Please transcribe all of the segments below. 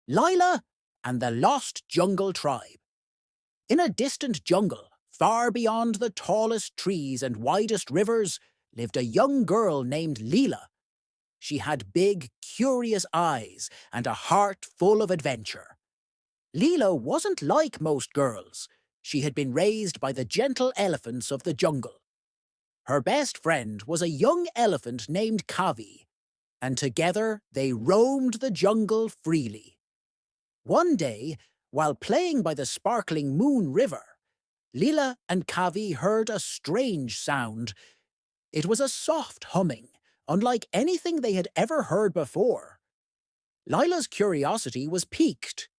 Lila and the Lost Jungle Tribe. In a distant jungle, far beyond the tallest trees and widest rivers, lived a young girl named Leela. She had big, curious eyes and a heart full of adventure. Leela wasn't like most girls. She had been raised by the gentle elephants of the jungle. Her best friend was a young elephant named Kavi, and together they roamed the jungle freely. One day, while playing by the sparkling Moon River, Leela and Kavi heard a strange sound. It was a soft humming, unlike anything they had ever heard before. Lila's curiosity was piqued.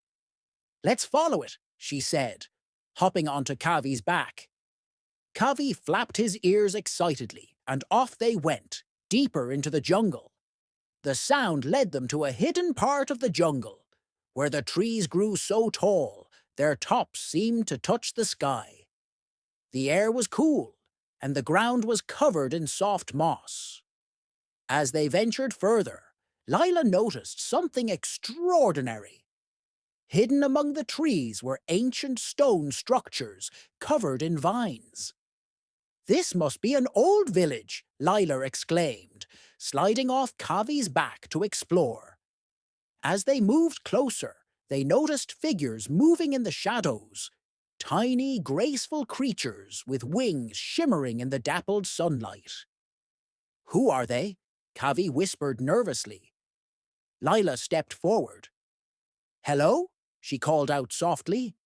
"Let's follow it," she said, hopping onto Kavi's back. Kavi flapped his ears excitedly, and off they went, deeper into the jungle. The sound led them to a hidden part of the jungle, where the trees grew so tall their tops seemed to touch the sky. The air was cool, and the ground was covered in soft moss. As they ventured further, Lila noticed something extraordinary. Hidden among the trees were ancient stone structures covered in vines. "This must be an old village," Lila exclaimed, sliding off Kavi's back to explore. As they moved closer, they noticed figures moving in the shadows, tiny, graceful creatures with wings shimmering in the dappled sunlight. "Who are they?" Kavi whispered nervously. Lila stepped forward. "Hello?" she called out softly.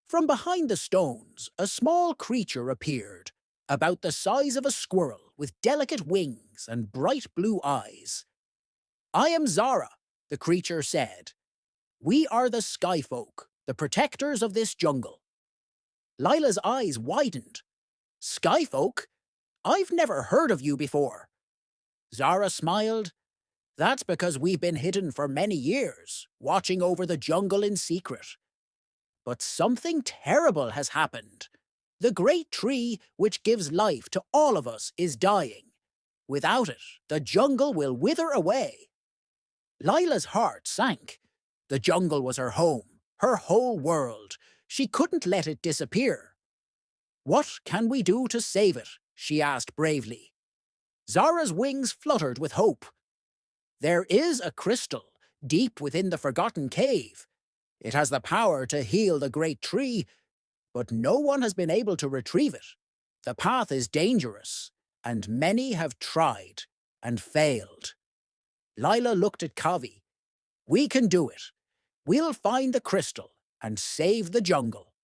From behind the stones, a small creature appeared, about the size of a squirrel with delicate wings and bright blue eyes. "I am Zara," the creature said. "We are the Skyfolk, the protectors of this jungle." Lila's eyes widened. "Skyfolk? I've never heard of you before." Zara smiled. "That's because we've been hidden for many years, watching over the jungle in secret. But something terrible has happened. The great tree which gives life to all of us is dying. Without it, the jungle will wither away." Lila's heart sank. The jungle was her home, her whole world. She couldn't let it disappear. "What can we do to save it?" she asked bravely. Zara's wings fluttered with hope. "There is a crystal deep within the Forgotten Cave. It has the power to heal the great tree, but no one has been able to retrieve it. The path is dangerous, and many have tried and failed." Lila looked at Kavi. "We can do it. We'll find the crystal and save the jungle."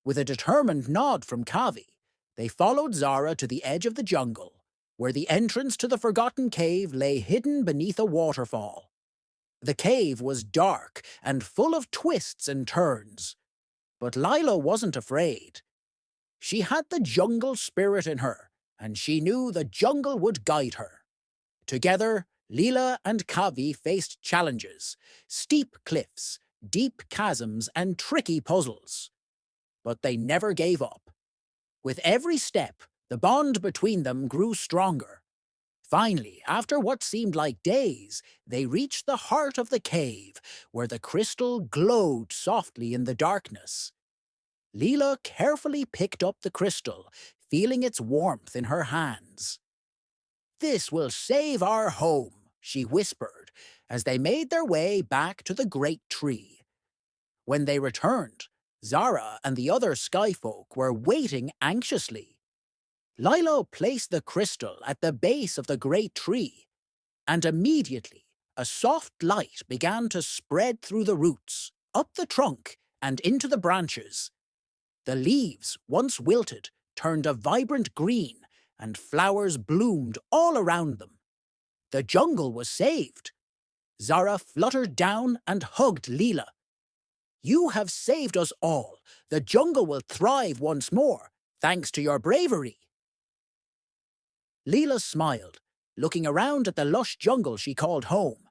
With a determined nod from Kavi, they followed Zara to the edge of the jungle, where the entrance to the Forgotten Cave lay hidden beneath a waterfall. The cave was dark and full of twists and turns. But Lila wasn't afraid. She had the jungle spirit in her, and she knew the jungle would guide her. Together, Leela and Kavi faced challenges, steep cliffs, deep chasms, and tricky puzzles. But they never gave up. With every step, the bond between them grew stronger. Finally, after what seemed like days, they reached the heart of the cave, where the crystal glowed softly in the darkness. Leela carefully picked up the crystal, feeling its warmth in her hands. "This will save our home," she whispered, as they made their way back to the great tree. When they returned, Zara and the other Skyfolk were waiting anxiously. Lila placed the crystal at the base of the great tree, and immediately a soft light began to spread through the roots, up the trunk, and into the branches. The leaves, once wilted, turned a vibrant green, and flowers bloomed all around them. The jungle was saved. Zara fluttered down and hugged Leela. "You have saved us all. The jungle will thrive once more, thanks to your bravery." Leela smiled, looking around at the lush jungle she called home.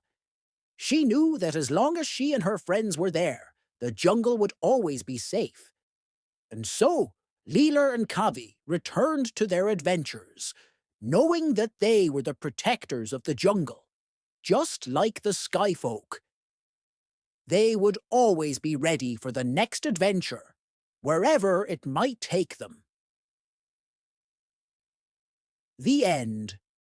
She knew that as long as she and her friends were there, the jungle would always be safe. And so, Leela and Kavi returned to their adventures, knowing that they were the protectors of the jungle, just like the Skyfolk. they would always be ready for the next adventure, wherever it might take them. The end.